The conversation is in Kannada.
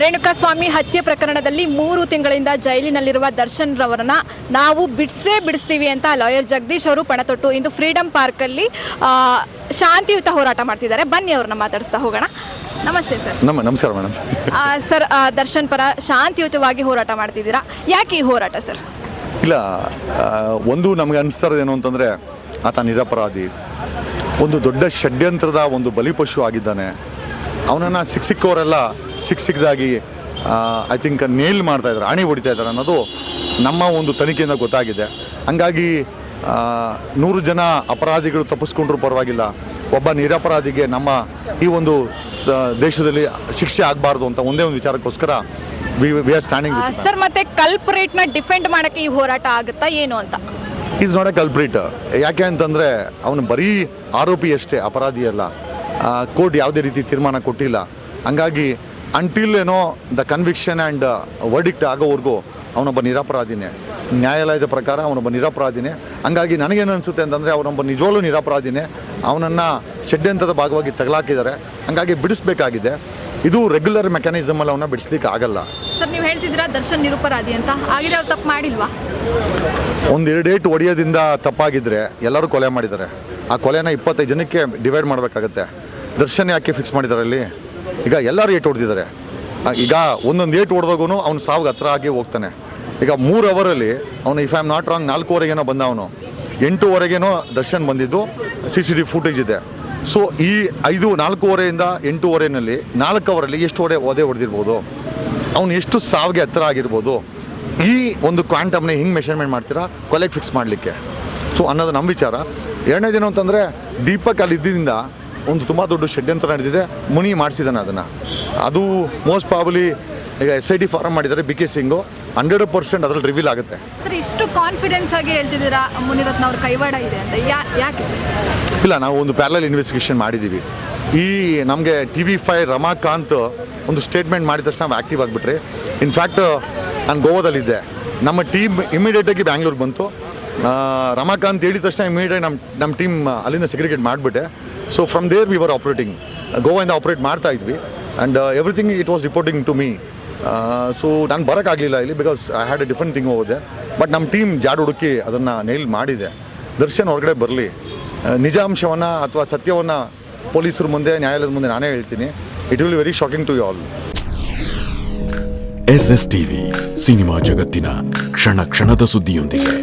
ರೇಣುಕಾಸ್ವಾಮಿ ಹತ್ಯೆ ಪ್ರಕರಣದಲ್ಲಿ 3 ತಿಂಗಳಿಂದ ಜೈಲಿನಲ್ಲಿರುವ ದರ್ಶನ್ ರವರನ್ನ ನಾವು ಬಿಡಿಸ್ತೀವಿ ಅಂತ ಲಾಯರ್ ಜಗದೀಶ್ ಅವರು ಪಣತೊಟ್ಟು ಇಂದು ಫ್ರೀಡಂ ಪಾರ್ಕಲ್ಲಿ ಶಾಂತಿಯುತ ಹೋರಾಟ ಮಾಡ್ತಿದ್ದಾರೆ. ಬನ್ನಿ ಅವ್ರನ್ನ ಮಾತಾಡಿಸ್ತಾ ಹೋಗೋಣ. ನಮಸ್ತೆ ಸರ್. ನಮಸ್ಕಾರ ಮೇಡಮ್. ಸರ್, ದರ್ಶನ್ ಪರ ಶಾಂತಿಯುತವಾಗಿ ಹೋರಾಟ ಮಾಡ್ತಿದ್ದೀರಾ, ಯಾಕೆ ಈ ಹೋರಾಟ ಸರ್? ಇಲ್ಲ, ಒಂದು ನಮಗೆ ಅನಿಸ್ತಾ ಇರೋದೇನು ಅಂತಂದರೆ ಆತ ನಿರಪರಾಧಿ, ಒಂದು ದೊಡ್ಡ ಷಡ್ಯಂತ್ರದ ಒಂದು ಬಲಿಪಶು ಆಗಿದ್ದಾನೆ. ಅವನನ್ನು ಸಿಕ್ಕವರೆಲ್ಲ ಸಿಕ್ಕದಾಗಿ ಐ ಥಿಂಕ್ ನೇಲ್ ಮಾಡ್ತಾಯಿದ್ದಾರೆ, ಆಣಿ ಹೊಡಿತಾ ಇದ್ದಾರೆ ಅನ್ನೋದು ನಮ್ಮ ಒಂದು ತನಿಖೆಯಿಂದ ಗೊತ್ತಾಗಿದೆ. ಹಂಗಾಗಿ 100 ಜನ ಅಪರಾಧಿಗಳು ತಪ್ಪಿಸ್ಕೊಂಡ್ರೂ ಪರವಾಗಿಲ್ಲ, ಒಬ್ಬ ನಿರಪರಾಧಿಗೆ ನಮ್ಮ ಈ ಒಂದು ದೇಶದಲ್ಲಿ ಶಿಕ್ಷೆ ಆಗಬಾರ್ದು ಅಂತ ಒಂದೇ ಒಂದು ವಿಚಾರಕ್ಕೋಸ್ಕರ ವಿ ಆರ್ ಸ್ಟ್ಯಾಂಡಿಂಗ್. ಸರ್, ಮತ್ತೆ ಕಲ್ಪ್ರೇಟ್ನ ಡಿಫೆಂಡ್ ಮಾಡೋಕ್ಕೆ ಈ ಹೋರಾಟ ಆಗುತ್ತಾ ಏನು ಅಂತ? Is not a culprit. ಯಾಕೆ ಅಂತಂದರೆ ಅವನು ಬರೀ ಆರೋಪಿ ಅಷ್ಟೇ, ಅಪರಾಧಿ ಅಲ್ಲ. ಕೋರ್ಟ್ ಯಾವುದೇ ರೀತಿ ತೀರ್ಮಾನ ಕೊಟ್ಟಿಲ್ಲ. ಹಂಗಾಗಿ ಅಂಟಿಲ್ ಏನೋ ದ ಕನ್ವಿಕ್ಷನ್ ಆ್ಯಂಡ್ ವರ್ಡಿಕ್ಟ್ ಆಗೋವರೆಗೂ ಅವನೊಬ್ಬ ನಿರಪರಾಧಿನೇ. ನ್ಯಾಯಾಲಯದ ಪ್ರಕಾರ ಅವನೊಬ್ಬ ನಿರಪರಾಧಿನೇ. ಹಂಗಾಗಿ ನನಗೇನು ಅನಿಸುತ್ತೆ ಅಂತಂದರೆ ಅವನೊಬ್ಬ ನಿಜವಾಗ್ಲೂ ನಿರಪರಾಧಿನೇ. ಅವನನ್ನು ಷಡ್ಯಂತ್ರದ ಭಾಗವಾಗಿ ತಗಲಾಕಿದ್ದಾರೆ. ಹಂಗಾಗಿ ಬಿಡಿಸ್ಬೇಕಾಗಿದೆ. ಇದು ರೆಗ್ಯುಲರ್ ಮೆಕ್ಯಾನಿಸಮಲ್ಲಿ ಅವನ್ನ ಬಿಡಿಸ್ಲಿಕ್ಕೆ ಆಗಲ್ಲ. ಸರ್, ನೀವು ಹೇಳ್ತಿದ್ದೀರಾ ದರ್ಶನ್ ನಿರಪರಾಧಿ ಅಂತ, ಆಗಿದ್ರೆ ಅವ್ರು ತಪ್ಪು ಮಾಡಿಲ್ವಾ? 1-2 ಏಟು ಹೊಡೆಯೋದ್ರಿಂದ ತಪ್ಪಾಗಿದ್ದರೆ ಎಲ್ಲರೂ ಕೊಲೆ ಮಾಡಿದ್ದಾರೆ. ಆ ಕೊಲೆನ 25 ಜನಕ್ಕೆ ಡಿವೈಡ್ ಮಾಡಬೇಕಾಗತ್ತೆ. ದರ್ಶನ್ ಯಾಕೆ ಫಿಕ್ಸ್ ಮಾಡಿದ್ದಾರೆ ಅಲ್ಲಿ? ಈಗ ಎಲ್ಲರೂ ಏಟು ಹೊಡೆದಿದ್ದಾರೆ. ಈಗ ಒಂದೊಂದು ಏಟು ಹೊಡೆದಾಗೂ ಅವ್ನು ಸಾವಿಗೆ ಹತ್ರ ಆಗಿ ಹೋಗ್ತಾನೆ. ಈಗ 3 ಅವರಲ್ಲಿ ಅವನು if I am not wrong 4ವರೆಗೇನೋ ಬಂದ, ಅವನು 8ವರೆಗೇನೋ ದರ್ಶನ್ ಬಂದಿದ್ದು CCTV ಫುಟೇಜ್ ಇದೆ. ಸೊ ಈ 4:15 8:15 4 ಅವರಲ್ಲಿ ಎಷ್ಟು ಒದೆ ಹೊಡೆದಿರ್ಬೋದು, ಅವನು ಎಷ್ಟು ಸಾವಿಗೆ ಹತ್ತಿರ ಆಗಿರ್ಬೋದು? ಈ ಒಂದು ಕ್ವಾಂಟಮ್ನೇ ಹಿಂಗೆ ಮೆಷರ್ಮೆಂಟ್ ಮಾಡ್ತೀರಾ ಕೊಲೆಗೆ ಫಿಕ್ಸ್ ಮಾಡಲಿಕ್ಕೆ? ಸೊ ಅನ್ನೋದು ನಮ್ಮ ವಿಚಾರ. ಎರಡನೇದೇನು ಅಂತಂದರೆ ದೀಪಕ್ ಅಲ್ಲಿ ಇದ್ದಿದ್ದರಿಂದ ಒಂದು ತುಂಬ ದೊಡ್ಡ ಷಡ್ಯಂತ್ರ ನಡೆದಿದೆ. ಮುನಿ ಮಾಡಿಸಿದ್ದಾನೆ ಅದನ್ನು. ಅದು ಮೋಸ್ಟ್ ಪ್ರಾಬಲಿ ಈಗ SIT ಫಾರಮ್ ಮಾಡಿದ್ದಾರೆ BK ಸಿಂಗು. 100% ಅದರಲ್ಲಿ ರಿವೀಲ್ ಆಗುತ್ತೆ. ಸರ್, ಇಷ್ಟು ಕಾನ್ಫಿಡೆನ್ಸ್ ಆಗಿ ಹೇಳ್ತಿದ್ದೀರಾ ಮುನಿರತ್ನ ಅವ್ರ ಕೈವಾಡ ಇದೆ ಅಂತ, ಯಾಕೆ ಸರ್? ಇಲ್ಲ, ನಾವು ಒಂದು ಪ್ಯಾರಲಲ್ ಇನ್ವೆಸ್ಟಿಗೇಷನ್ ಮಾಡಿದ್ದೀವಿ. ಈ ನಮಗೆ TV5 ರಮಾಕಾಂತ್ ಒಂದು ಸ್ಟೇಟ್ಮೆಂಟ್ ಮಾಡಿದ ತಕ್ಷಣ ನಾವು ಆ್ಯಕ್ಟಿವ್ ಆಗಿಬಿಟ್ರಿ. ಇನ್ಫ್ಯಾಕ್ಟ್ ನಾನು ಗೋವಾದಲ್ಲಿದ್ದೆ. ನಮ್ಮ ಟೀಮ್ ಇಮಿಡಿಯೇಟಾಗಿ ಬ್ಯಾಂಗ್ಳೂರಿಗೆ ಬಂತು. ರಮಾಕಾಂತ್ ಹೇಳಿದ ತಕ್ಷಣ ಇಮಿಡಿಯೇಟ್ ನಮ್ಮ ಟೀಮ್ ಅಲ್ಲಿಂದ ಸೆಗ್ರಿಗೇಟ್ ಮಾಡಿಬಿಟ್ಟೆ. So from there we were operating. ಗೋವಾಯಿಂದ ಆಪ್ರೇಟ್ ಮಾಡ್ತಾ ಇದ್ವಿ and everything it was reporting to me. So ನಾನು ಬರೋಕ್ಕಾಗಲಿಲ್ಲ ಇಲ್ಲಿ, because I had a different thing over there. But ನಮ್ಮ ಟೀಮ್ ಜಾಡು ಹುಡುಕಿ ಅದನ್ನು ನೈಲ್ ಮಾಡಿದೆ. ದರ್ಶನ್ ಹೊರಗಡೆ ಬರಲಿ, ನಿಜಾಂಶವನ್ನು ಅಥವಾ ಸತ್ಯವನ್ನು ಪೊಲೀಸರ ಮುಂದೆ, ನ್ಯಾಯಾಲಯದ ಮುಂದೆ ನಾನೇ ಹೇಳ್ತೀನಿ. It will very shocking to you all. SSTV cinema ಜಗತ್ತಿನ ಕ್ಷಣ ಕ್ಷಣದ ಸುದ್ದಿಯೊಂದಿಗೆ.